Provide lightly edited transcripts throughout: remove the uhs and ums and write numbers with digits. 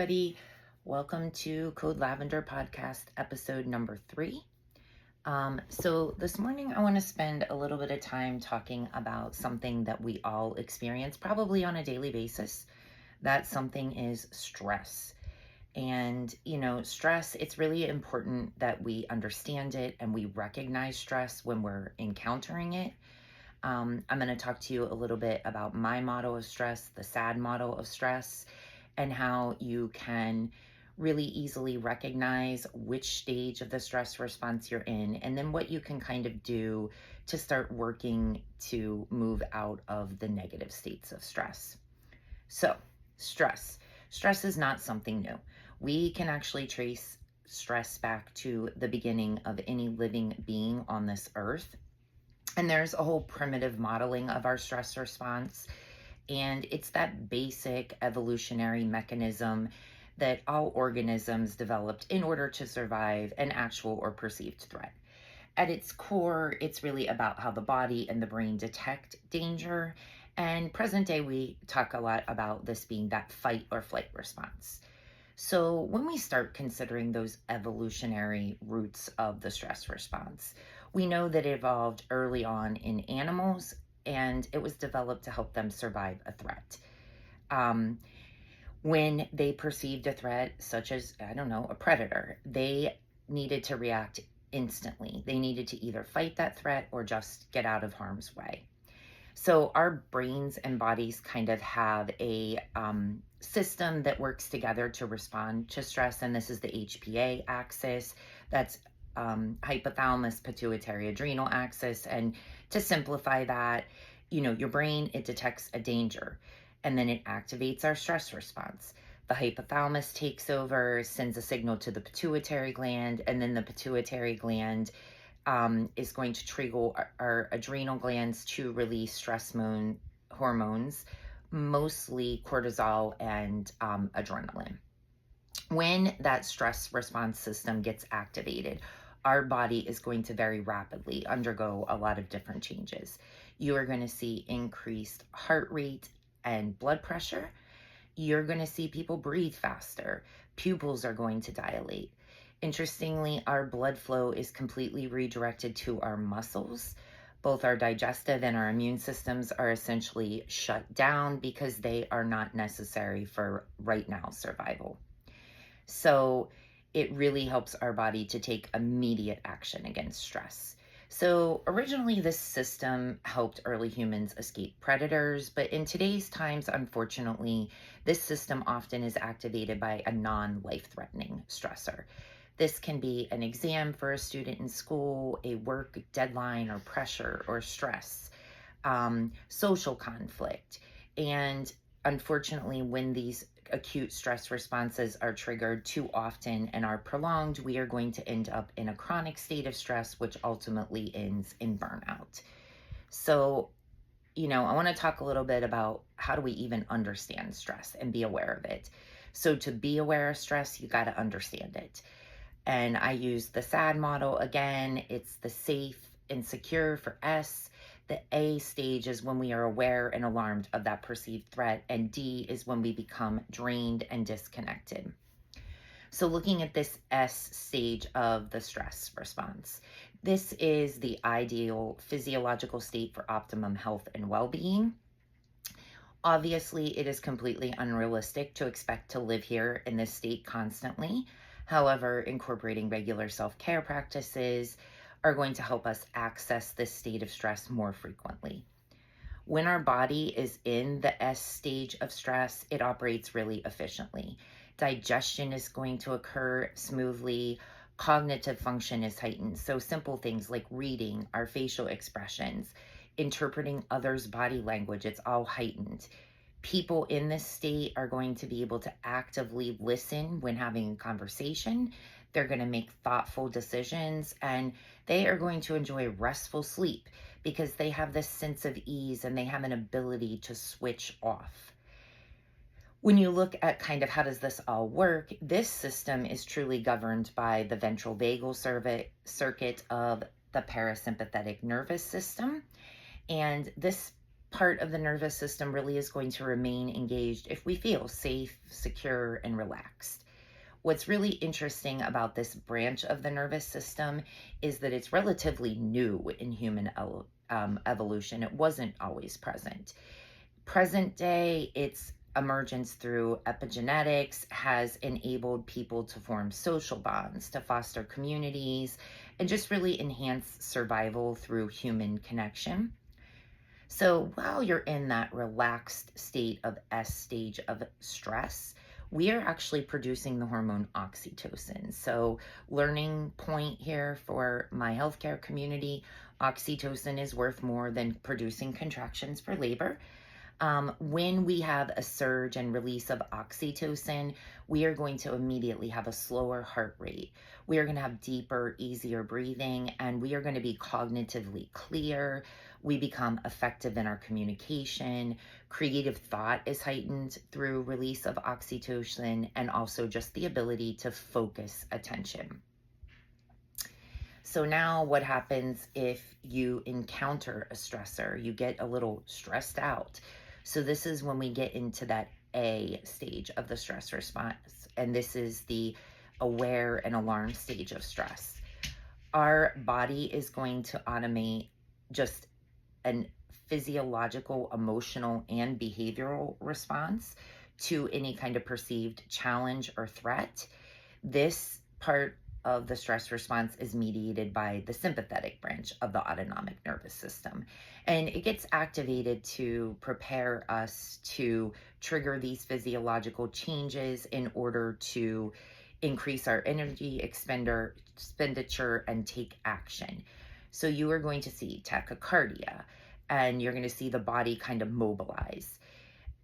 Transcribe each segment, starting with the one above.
everybody. Welcome to Code Lavender podcast, episode number 3. So this morning I want to spend a little bit of time talking about something that we all experience probably on a daily basis. That something is stress. And, stress, it's really important that we understand it and we recognize stress when we're encountering it. I'm going to talk to you a little bit about my model of stress, the SAD model of stress, and how you can really easily recognize which stage of the stress response you're in, and then what you can kind of do to start working to move out of the negative states of stress. So, stress. Stress is not something new. We can actually trace stress back to the beginning of any living being on this earth. And there's a whole primitive modeling of our stress response. And it's that basic evolutionary mechanism that all organisms developed in order to survive an actual or perceived threat. At its core, it's really about how the body and the brain detect danger. And present day, we talk a lot about this being that fight or flight response. So when we start considering those evolutionary roots of the stress response, we know that it evolved early on in animals, and it was developed to help them survive a threat. When they perceived a threat, such as, a predator, they needed to react instantly. They needed to either fight that threat or just get out of harm's way. So our brains and bodies kind of have a system that works together to respond to stress, and this is the HPA axis. That's hypothalamus, pituitary, adrenal axis. And to simplify that, your brain, it detects a danger and then it activates our stress response. The hypothalamus takes over, sends a signal to the pituitary gland, and then the pituitary gland is going to trigger our adrenal glands to release stress hormones, mostly cortisol and adrenaline. When that stress response system gets activated, our body is going to very rapidly undergo a lot of different changes. You are going to see increased heart rate and blood pressure. You're going to see people breathe faster. Pupils are going to dilate. Interestingly, our blood flow is completely redirected to our muscles. Both our digestive and our immune systems are essentially shut down because they are not necessary for right now survival. So it really helps our body to take immediate action against stress. So originally this system helped early humans escape predators, but in today's times, unfortunately, this system often is activated by a non-life-threatening stressor. This can be an exam for a student in school, a work deadline or pressure or stress, social conflict. And unfortunately, when these acute stress responses are triggered too often and are prolonged, we are going to end up in a chronic state of stress, which ultimately ends in burnout. So, I want to talk a little bit about how do we even understand stress and be aware of it. So to be aware of stress, you got to understand it. And I use the SAD model again. It's the safe and secure for S. The A stage is when we are aware and alarmed of that perceived threat, and D is when we become drained and disconnected. So looking at this S stage of the stress response, this is the ideal physiological state for optimum health and well-being. Obviously, it is completely unrealistic to expect to live here in this state constantly. However, incorporating regular self-care practices are going to help us access this state of stress more frequently. When our body is in the S stage of stress, it operates really efficiently. Digestion is going to occur smoothly. Cognitive function is heightened. So simple things like reading, our facial expressions, interpreting others' body language, it's all heightened. People in this state are going to be able to actively listen when having a conversation. They're going to make thoughtful decisions, and they are going to enjoy restful sleep because they have this sense of ease and they have an ability to switch off. When you look at kind of how does this all work, this system is truly governed by the ventral vagal circuit of the parasympathetic nervous system. And this part of the nervous system really is going to remain engaged if we feel safe, secure, and relaxed. What's really interesting about this branch of the nervous system is that it's relatively new in human evolution. It wasn't always present. Present day, its emergence through epigenetics has enabled people to form social bonds, to foster communities, and just really enhance survival through human connection. So while you're in that relaxed state of S stage of stress, we are actually producing the hormone oxytocin. So, learning point here for my healthcare community, oxytocin is worth more than producing contractions for labor. When we have a surge and release of oxytocin, we are going to immediately have a slower heart rate. We are going to have deeper, easier breathing, and we are going to be cognitively clear. We become effective in our communication. Creative thought is heightened through release of oxytocin, and also just the ability to focus attention. So now what happens if you encounter a stressor? You get a little stressed out. So this is when we get into that A stage of the stress response. And this is the aware and alarm stage of stress. Our body is going to automate just an physiological, emotional, and behavioral response to any kind of perceived challenge or threat. This part of the stress response is mediated by the sympathetic branch of the autonomic nervous system. And it gets activated to prepare us to trigger these physiological changes in order to increase our energy expenditure and take action. So you are going to see tachycardia, and you're going to see the body kind of mobilize.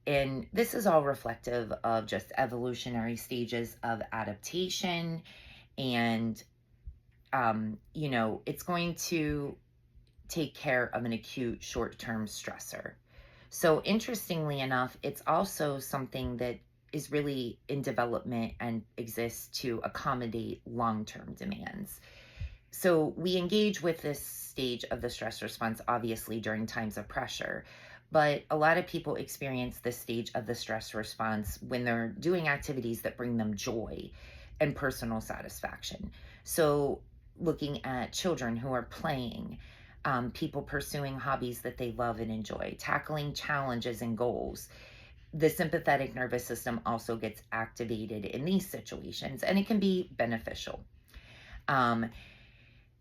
And this is all reflective of just evolutionary stages of adaptation. And, it's going to take care of an acute short-term stressor. So interestingly enough, it's also something that is really in development and exists to accommodate long-term demands. So we engage with this stage of the stress response, obviously, during times of pressure. But a lot of people experience this stage of the stress response when they're doing activities that bring them joy and personal satisfaction. So looking at children who are playing, people pursuing hobbies that they love and enjoy, tackling challenges and goals. The sympathetic nervous system also gets activated in these situations, and it can be beneficial.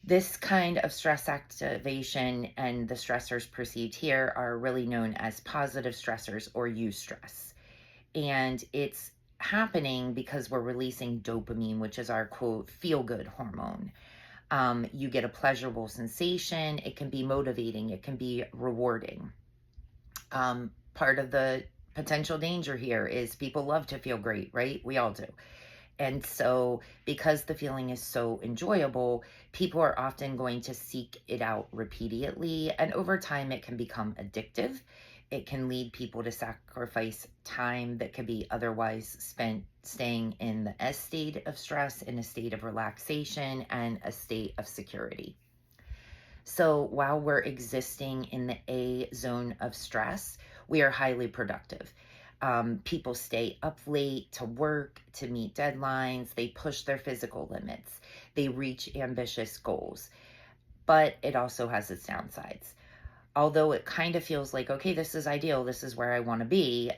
This kind of stress activation and the stressors perceived here are really known as positive stressors or eustress. And it's happening because we're releasing dopamine, which is our quote, feel good hormone. You get a pleasurable sensation. It can be motivating. It can be rewarding. Part of the potential danger here is people love to feel great, right? We all do. And so because the feeling is so enjoyable, people are often going to seek it out repeatedly. And over time, it can become addictive. It can lead people to sacrifice time that could be otherwise spent staying in the S state of stress, in a state of relaxation, and a state of security. So while we're existing in the A zone of stress, we are highly productive. People stay up late to work, to meet deadlines. They push their physical limits. They reach ambitious goals. But it also has its downsides. Although it kind of feels like, okay, this is ideal, this is where I want to be,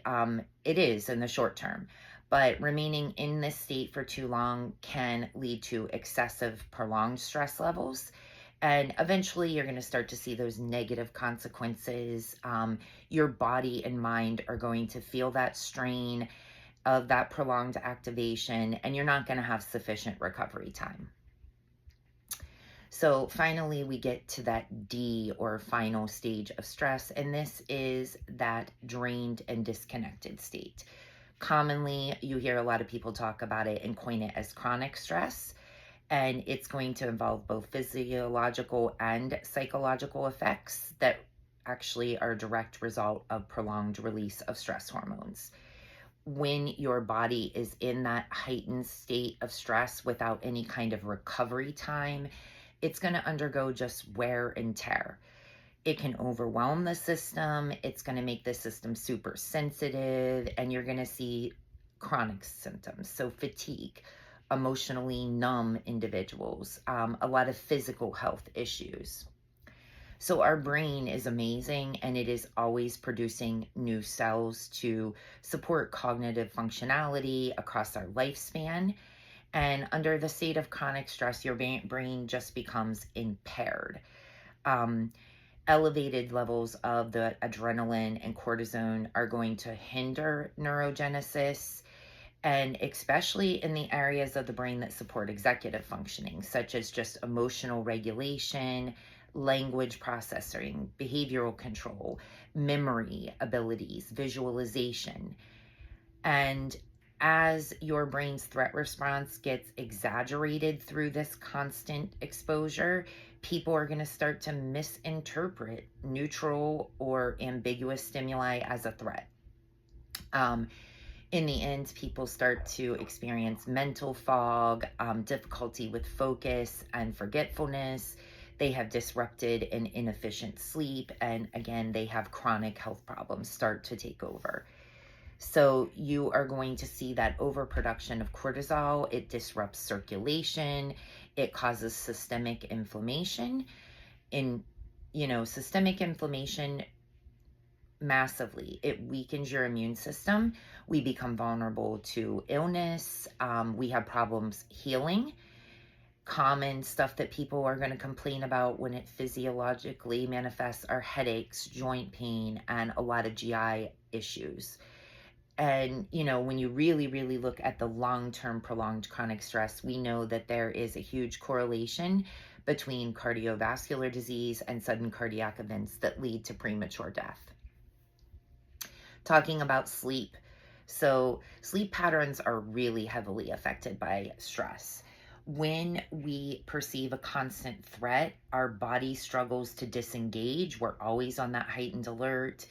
it is in the short term. But remaining in this state for too long can lead to excessive, prolonged stress levels. And eventually you're going to start to see those negative consequences. Your body and mind are going to feel that strain of that prolonged activation, and you're not going to have sufficient recovery time. So finally, we get to that D or final stage of stress, and this is that drained and disconnected state. Commonly, you hear a lot of people talk about it and coin it as chronic stress. And it's going to involve both physiological and psychological effects that actually are a direct result of prolonged release of stress hormones. When your body is in that heightened state of stress without any kind of recovery time, it's going to undergo just wear and tear. It can overwhelm the system. It's going to make the system super sensitive, and you're going to see chronic symptoms. So fatigue, emotionally numb individuals, a lot of physical health issues. So our brain is amazing, and it is always producing new cells to support cognitive functionality across our lifespan. And under the state of chronic stress, your brain just becomes impaired. Um, Elevated levels of the adrenaline and cortisone are going to hinder neurogenesis, and especially in the areas of the brain that support executive functioning, such as just emotional regulation, language processing, behavioral control, memory abilities, visualization. And as your brain's threat response gets exaggerated through this constant exposure, people are going to start to misinterpret neutral or ambiguous stimuli as a threat. In the end, people start to experience mental fog, difficulty with focus and forgetfulness. They have disrupted and inefficient sleep. And again, they have chronic health problems start to take over. So you are going to see that overproduction of cortisol. It disrupts circulation. It causes systemic inflammation. Systemic inflammation massively. It weakens your immune system. We become vulnerable to illness. We have problems healing. Common stuff that people are going to complain about when it physiologically manifests are headaches, joint pain, and a lot of GI issues. And, when you really, really look at the long-term prolonged chronic stress, we know that there is a huge correlation between cardiovascular disease and sudden cardiac events that lead to premature death. Talking about sleep. So sleep patterns are really heavily affected by stress. When we perceive a constant threat, our body struggles to disengage. We're always on that heightened alert.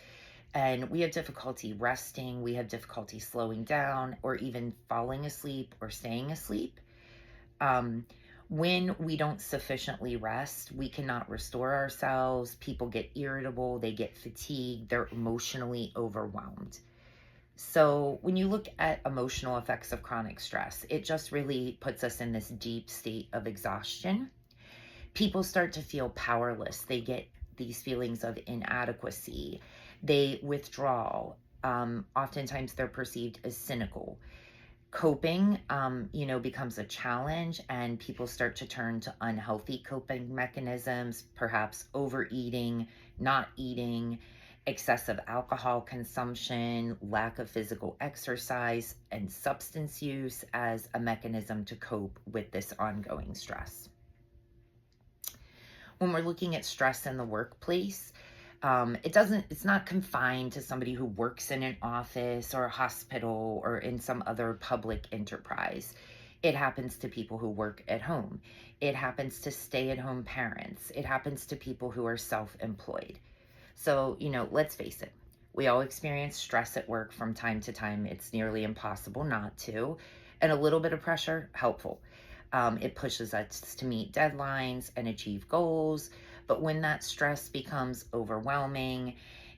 And we have difficulty resting, we have difficulty slowing down, or even falling asleep or staying asleep. When we don't sufficiently rest, we cannot restore ourselves. People get irritable, they get fatigued, they're emotionally overwhelmed. So when you look at emotional effects of chronic stress, it just really puts us in this deep state of exhaustion. People start to feel powerless. They get these feelings of inadequacy. They withdraw. Oftentimes they're perceived as cynical. Coping, becomes a challenge, and people start to turn to unhealthy coping mechanisms, perhaps overeating, not eating, excessive alcohol consumption, lack of physical exercise, and substance use as a mechanism to cope with this ongoing stress. When we're looking at stress in the workplace, it's not confined to somebody who works in an office or a hospital or in some other public enterprise. It happens to people who work at home. It happens to stay-at-home parents. It happens to people who are self-employed. So, let's face it, we all experience stress at work from time to time. It's nearly impossible not to. And a little bit of pressure, helpful. It pushes us to meet deadlines and achieve goals. But when that stress becomes overwhelming,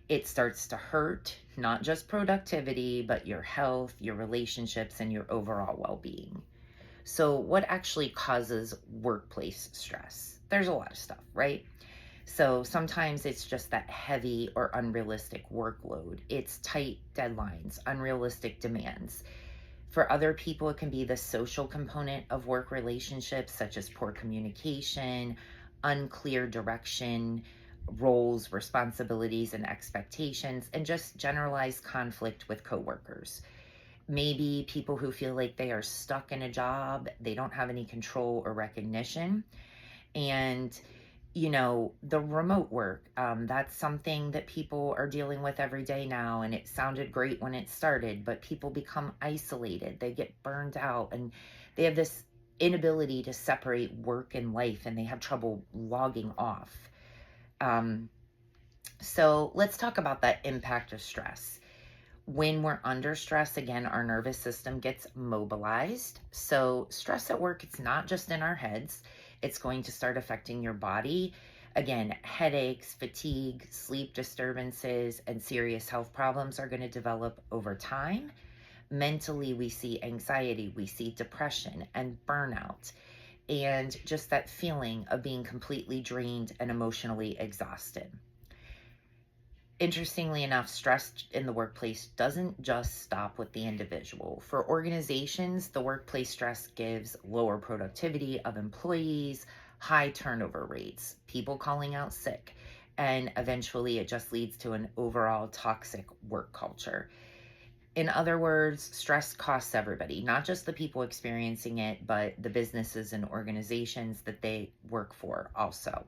it starts to hurt not just productivity, but your health, your relationships, and your overall well-being. So what actually causes workplace stress? There's a lot of stuff, right? So sometimes it's just that heavy or unrealistic workload. It's tight deadlines, unrealistic demands. For other people, it can be the social component of work relationships, such as poor communication, unclear direction, roles, responsibilities, and expectations, and just generalized conflict with coworkers. Maybe people who feel like they are stuck in a job, they don't have any control or recognition. And the remote work, that's something that people are dealing with every day now. And it sounded great when it started, but people become isolated. They get burned out, and they have this inability to separate work and life, and they have trouble logging off. So let's talk about that impact of stress. When we're under stress, again, our nervous system gets mobilized. So stress at work, it's not just in our heads. It's going to start affecting your body. Again, headaches, fatigue, sleep disturbances, and serious health problems are going to develop over time. Mentally, we see anxiety, we see depression and burnout, and just that feeling of being completely drained and emotionally exhausted. Interestingly enough, stress in the workplace doesn't just stop with the individual. For organizations, the workplace stress gives lower productivity of employees, high turnover rates, people calling out sick, and eventually it just leads to an overall toxic work culture. In other words, stress costs everybody, not just the people experiencing it, but the businesses and organizations that they work for also.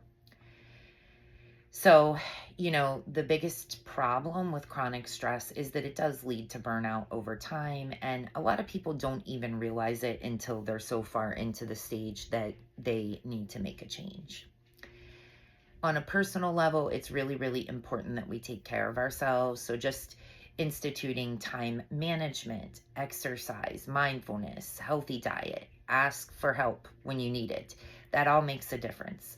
So, the biggest problem with chronic stress is that it does lead to burnout over time. And a lot of people don't even realize it until they're so far into the stage that they need to make a change. On a personal level, it's really, really important that we take care of ourselves. So, just instituting time management, exercise, mindfulness, healthy diet, ask for help when you need it. That all makes a difference.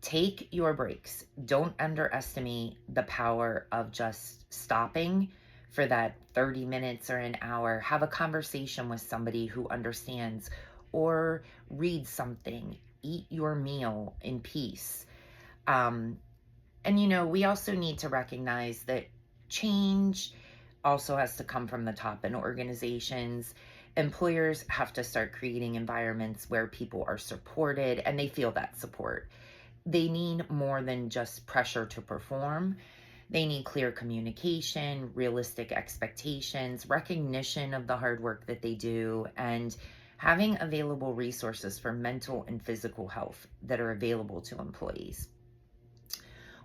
Take your breaks. Don't underestimate the power of just stopping for that 30 minutes or an hour. Have a conversation with somebody who understands, or read something. Eat your meal in peace. Um, and, we also need to recognize that change also has to come from the top in organizations. Employers have to start creating environments where people are supported and they feel that support. They need more than just pressure to perform. They need clear communication, realistic expectations, recognition of the hard work that they do, and having available resources for mental and physical health that are available to employees.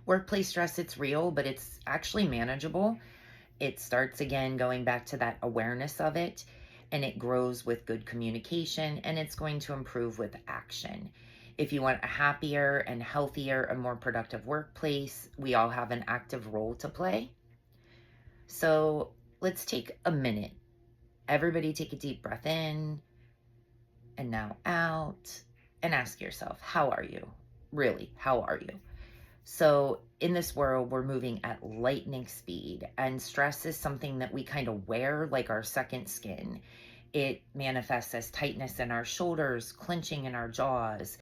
Workplace stress, it's real, but it's actually manageable. It starts again going back to that awareness of it, and it grows with good communication, and it's going to improve with action. If you want a happier and healthier and more productive workplace, we all have an active role to play. So let's take a minute. Everybody take a deep breath in and now out, and ask yourself, how are you? Really, how are you? So in this world, we're moving at lightning speed, and stress is something that we kind of wear like our second skin. It manifests as tightness in our shoulders, clenching in our jaws,